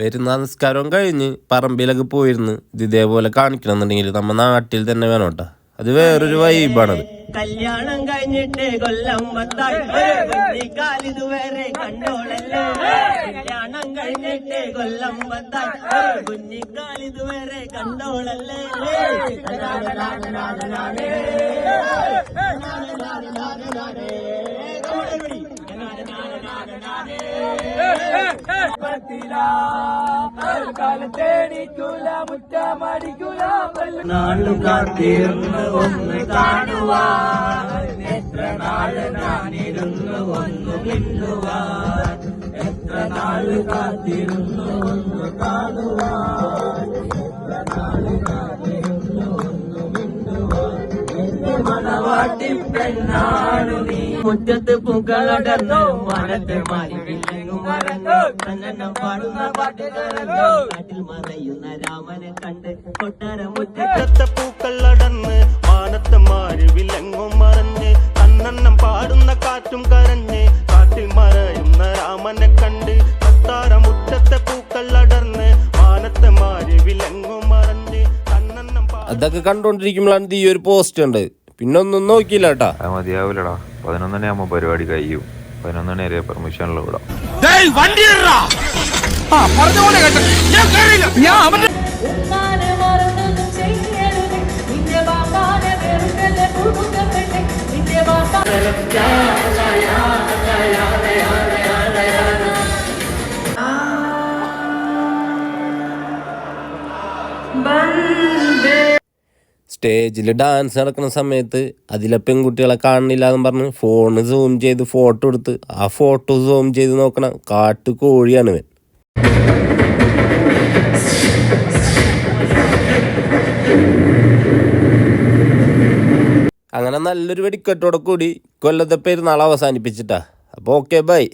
പെരുന്നാൾ നിസ്കാരവും കഴിഞ്ഞ് പറമ്പിലൊക്കെ പോയിരുന്നു. ഇത് ഇതേപോലെ കാണിക്കണമെന്നുണ്ടെങ്കിൽ നമ്മ നാട്ടിൽ തന്നെ വേണം കേട്ടോ. അത് വേറൊരു വൈബാണത്. കല്യാണം കഴിഞ്ഞിട്ട് കൊല്ലം കുഞ്ഞിക്കാലിതുവരെ കണ്ടോളല്ലേ. കല്യാണം കഴിഞ്ഞിട്ട് കൊല്ലം കുഞ്ഞിക്കാലിതുവരെ കണ്ടോളല്ലേ. നാളു കാത്തിരുന്ന് ഒന്ന് കാണുവാൻ, എത്ര നാള് ഞാനിരുന്ന് ഒന്ന് മിണ്ടുവാൻ. എത്ര നാള് കാത്തിരുന്ന് ഒന്ന് കാണുവാൻ, എത്ര നാള് കാത്തിരുന്ന് ഒന്ന് മിണ്ടുവാൻ. എന്റെ മണവാട്ടി പെണ്ണാണു നീ. മുറ്റത്ത് പൂക്കളടർന്നു മനത്തെ മാറി മറന്നു. കണ്ണെണ്ണം പാടുന്ന പാട്ടുകാരല്ലോ കാട്ടിൽ മറയുന്ന രാമനെ കണ്ട് കൊട്ടാര മുറ്റത്തെ പൂക്കളടർന്ന് മാനത്തെ മാറി വിലങ്ങും മറഞ്ഞ്. കണ്ണെണ്ണം പാടുന്ന കാറ്റും കരഞ്ഞ് കാട്ടിൽ മറയുന്ന രാമനെ കണ്ട് കൊട്ടാര മുറ്റത്തെ പൂക്കളടർന്ന് മാനത്തെ മാറി വിലങ്ങും മറഞ്ഞ്. കണ്ണെണ്ണം അതൊക്കെ കണ്ടോണ്ടിരിക്കുമ്പോഴാണ് ഈ ഒരു പോസ്റ്റ് ഉണ്ട്. പിന്നെ ഒന്നും നോക്കിയില്ല കേട്ടാ. മതിയാവൂലടാ, 11 ആകുമ്പോ പരിപാടി കഴിയും. 11 വരെ പെർമിഷനുള്ള വിടാം. സ്റ്റേജിൽ ഡാൻസ് നടക്കുന്ന സമയത്ത് അതിലെ പെൺകുട്ടികളെ കാണുന്നില്ല എന്ന് പറഞ്ഞ് ഫോണ് സൂം ചെയ്ത് ഫോട്ടോ എടുത്ത് ആ ഫോട്ടോ സൂം ചെയ്ത് നോക്കണം. കാട്ടു കോഴിയാണ് ഇവൻ. അങ്ങനെ നല്ലൊരു വെടിക്കെട്ടോടെ കൂടി കൊല്ലത്തെ പെരുന്നാൾ അവസാനിപ്പിച്ചിട്ടാ. അപ്പോൾ ഓക്കെ, ബൈ.